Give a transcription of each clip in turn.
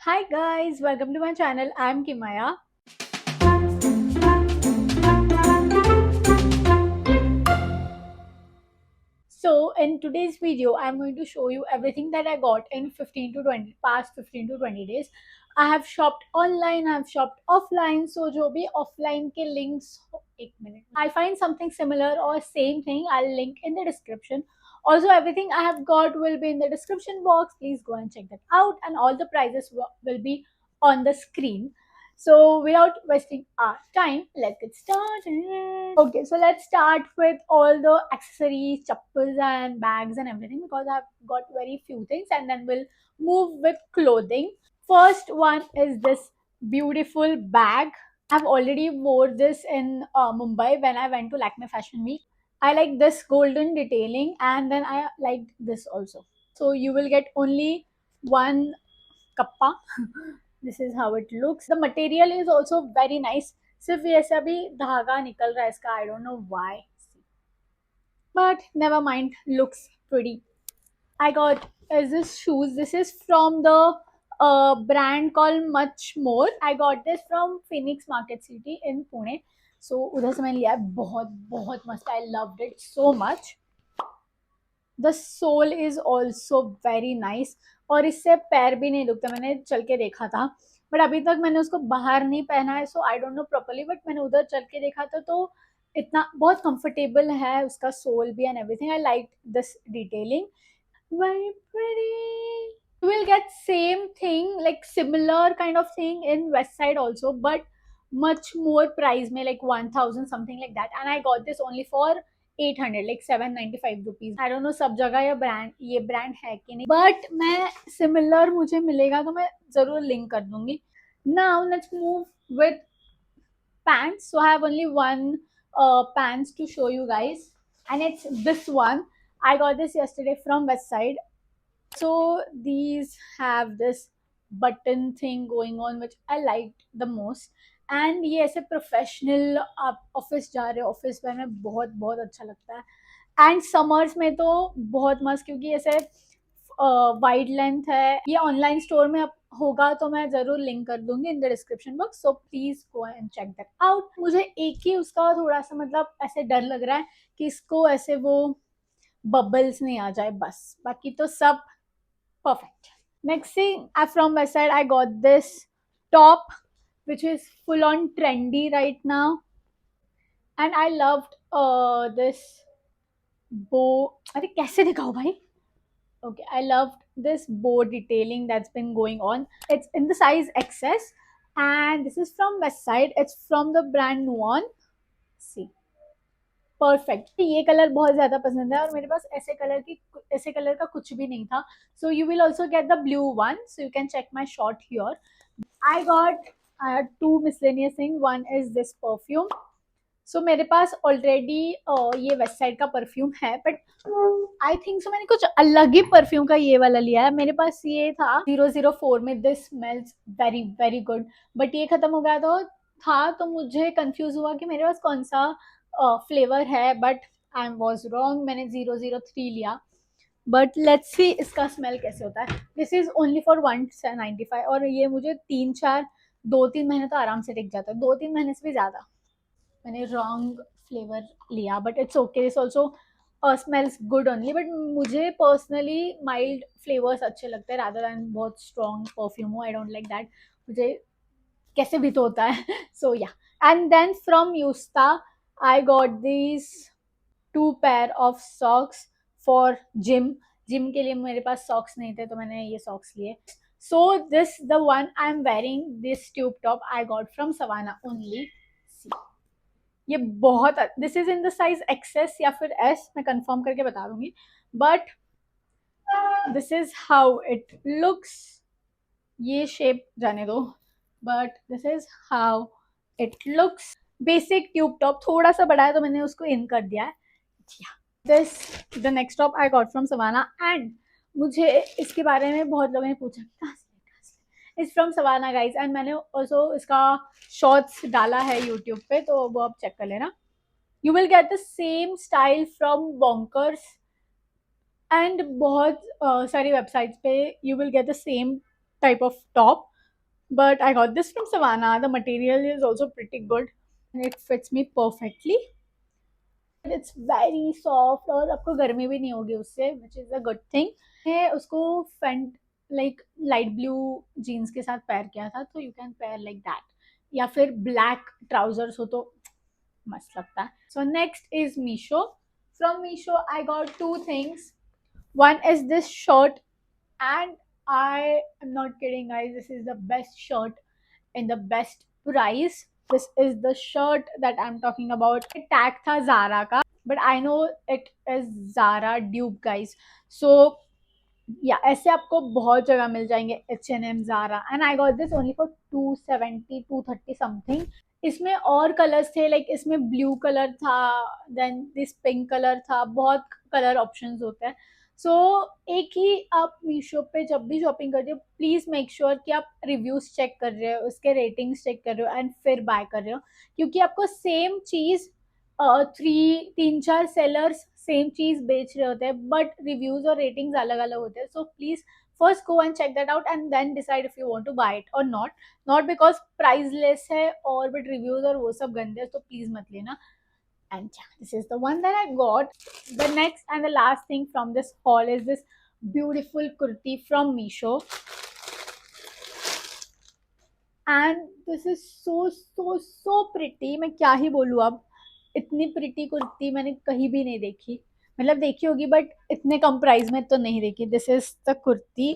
Hi guys, welcome to my channel. I'm Kimaya. So in today's video, I'm going to show you everything that I got in 15 to 20 past 15 to 20 days. I have shopped online, I have shopped offline. So जो भी offline के links एक minute. I find something similar or same thing, I'll link in the description. Also, everything I have got will be in the description box. Please go and check that out, and all the prices will be on the screen. So without wasting our time, let's get started. Okay, so let's start with all the accessories, chappals and bags and everything because I've got very few things, and then we'll move with clothing. First one is this beautiful bag. I've already wore this in Mumbai when I went to Lakme Fashion Week. I like this golden detailing, and then I liked this also. So you will get only one kappa. This is how it looks. The material is also very nice. सिर्फ ये ऐसा भी धागा निकल रहा है इसका. I don't know why, but never mind. Looks pretty. I got is this shoes. This is from the brand called Much More. I got this from Phoenix Market City in Pune. So उधर से मैंने लिया है. बहुत बहुत मस्त. I loved it so much. The sole is also very nice और इससे पैर भी नहीं दुखते. मैंने चल के देखा था बट अभी तक मैंने उसको बाहर नहीं पहना है, so I don't know properly, but मैंने उधर चल के देखा था तो इतना बहुत कंफर्टेबल है उसका सोल भी and everything. I like this detailing. Very pretty. You will get same thing like similar kind of thing in west side also, but much more price में like 1000 something like that, and I got this only for 800 like 795 rupees. I don't know सब जगह ये brand है कि नहीं, but मैं similar मुझे मिलेगा तो मैं जरूर लिंक कर दूंगी. Now let's move with pants. So I have only one pants to show you guys, and it's this one. I got this yesterday from west side. So these have this button thing going on which I liked the most, and ये ऐसे professional आप office जा रहे हो, office where में बहुत बहुत अच्छा लगता है. एंड समर्स में तो बहुत मस्त क्योंकि ऐसे वाइड लेंथ है. ये ऑनलाइन स्टोर में होगा तो मैं जरूर लिंक कर दूंगी in the description box, so please go and check that out. मुझे एक ही उसका थोड़ा सा मतलब ऐसे डर लग रहा है कि इसको ऐसे वो बबल्स नहीं आ जाए, बस बाकी तो सब perfect. Next thing, from my side, I got this top, which is full on trendy right now, and I loved this bow. अरे कैसे दिखाओ भाई? Okay, I loved this bow detailing that's been going on. It's in the size XS, and this is from West Side. It's from the brand Nuon. See. Perfect. ये colour बहुत ज्यादा पसंद है और मेरे पास ऐसे कलर का कुछ भी नहीं था. So you will also get the blue one, so you can check my short here. I got two miscellaneous thing. One is this perfume. So मेरे पास ऑलरेडी ये वेस्ट साइड का परफ्यूम है, बट आई थिंक सो मैंने कुछ अलग ही perfume का ये वाला लिया है. मेरे पास ये था 004 में. This smells very very good, but ये खत्म हो गया तो मुझे कंफ्यूज हुआ कि मेरे पास कौन सा फ्लेवर है, बट आई वॉज रॉन्ग. मैंने 003 लिया, बट लेट्स सी इसका स्मेल कैसे होता है. दिस इज ओनली फॉर 195 और ये मुझे 2-3 महीने तो आराम से टिक जाता है. 2-3 महीने से भी ज्यादा. मैंने रॉन्ग फ्लेवर लिया, but it's okay. This also smells good only, but मुझे पर्सनली माइल्ड फ्लेवर्स अच्छे लगते हैं रादर दैन बहुत स्ट्रॉन्ग परफ्यूम हो. I don't like that. मुझे कैसे भी तो होता है. So yeah. And then from यूस्टा I got these 2 pair of socks for gym. Gym के लिए मेरे पास सॉक्स नहीं थे तो मैंने ये सॉक्स लिए. So this the one I'm wearing, this tube top I got from Savannah only. See. ये बहुत this is in the size XS या फिर S, मैं कंफर्म करके बता दूंगी, but this is how it looks. ये शेप जाने दो, but this is how it looks. Basic tube top, थोड़ा सा बड़ा है तो मैंने उसको इन कर दिया है. This the next top I got from Savana, and मुझे इसके बारे में बहुत लोगों ने पूछा it's from Savana guys, and मैंने ऑल्सो इसका शॉर्ट्स डाला है यूट्यूब पे, तो वो आप चेक कर लेना. You will get the same style from bonkers and बहुत सारी वेबसाइट्स पे you will get the same type of top. but I got this from Savannah. The material is also pretty good and it fits me perfectly. It's very soft और आपको गर्मी भी नहीं होगी उससे, which is a good thing. मैं उसको फेंट लाइक लाइट ब्लू जीन्स के साथ पेयर किया था, तो you can pair like that, या फिर ब्लैक ट्राउजर्स हो तो मस्त लगता है. So next is Meesho. From Meesho I got two things. One is this shirt, and I am not kidding, guys. This is the best shirt in the best price. This is the shirt that I'm talking about. It tag tha Zara ka, but I know it is Zara dupe, guys. So या ऐसे आपको बहुत जगह मिल जाएंगे, H N M, Zara, and I got this only for 270 230 something. इसमें और colours थे, लाइक इसमें ब्लू कलर था, देन दिस पिंक कलर था, बहुत कलर ऑप्शंस होते हैं. सो एक ही आप मीशो पे जब भी शॉपिंग करते हो, प्लीज मेक श्योर कि आप रिव्यूज चेक कर रहे हो, उसके रेटिंग्स चेक कर रहे हो एंड फिर बाय कर रहे हो. क्योंकि आपको सेम चीज तीन चार सेलर्स सेम चीज बेच रहे होते हैं, बट रिव्यूज और रेटिंग्स अलग अलग होते हैं. So please first go and check that out and then decide if you want to buy it or not. Not because priceless है और but reviews और वो सब गंदे हैं, तो please मत लेना. And yeah, this is the one that I got. The next and the last thing from this haul is this beautiful kurti from Meesho. And this is so so so pretty. मैं क्या ही बोलूँ अब, इतनी pretty kurti मैंने कहीं भी नहीं देखी. मतलब देखी होगी बट इतने कम प्राइस में तो नहीं देखी. This is the kurti.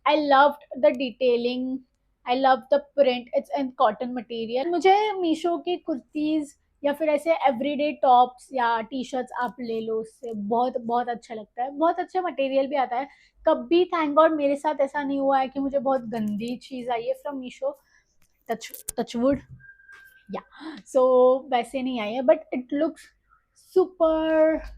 I love the detailing, I love the print. It's in cotton material. मुझे मीशो की कुर्तीज या फिर ऐसे एवरीडे टॉप्स या टी शर्ट्स आप ले लो, उससे बहुत बहुत अच्छा लगता है. बहुत अच्छा मटेरियल भी आता है. कभी थैंक गॉड मेरे साथ ऐसा नहीं हुआ है कि मुझे बहुत गंदी चीज़ आई है फ्रॉम मीशो. टचवुड. या सो वैसे नहीं आई है, but it looks super.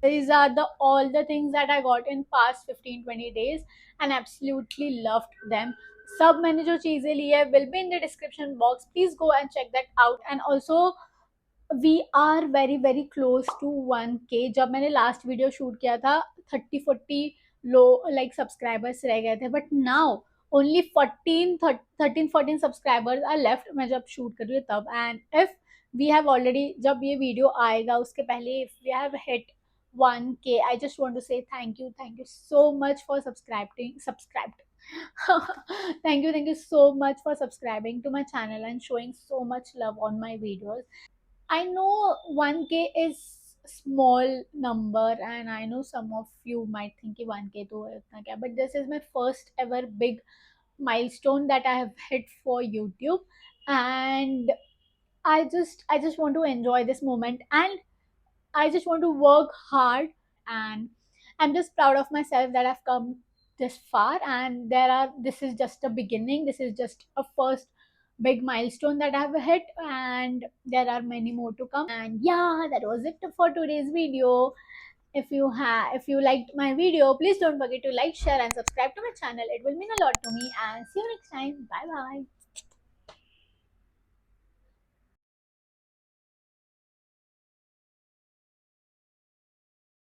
These are the all the things that I got in past 15-20 days and absolutely loved them. सब मैंने जो चीज़ें ली है will be in the description box. Please go and check that out. And also we are very very close to 1K. जब मैंने last video shoot किया था 30-40 लो like subscribers रह गए थे, but now only 13-14 subscribers are left. मैं जब shoot कर रही हूँ तब. And if we have already, जब ये वीडियो आएगा उसके पहले, if we have hit 1K, I just want to say thank you so much for subscribed. Thank you so much for subscribing to my channel and showing so much love on my videos. I know 1K is small number, and I know some of you might think कि 1K तो इतना क्या, but this is my first ever big milestone that I have hit for YouTube, and I just want to enjoy this moment, and I just want to work hard, and I'm just proud of myself that I've come this far. And this is just a beginning. This is just a first big milestone that I've hit, and there are many more to come. And yeah, that was it for today's video. If you liked my video, please don't forget to like, share, and subscribe to my channel. It will mean a lot to me. And see you next time. Bye bye.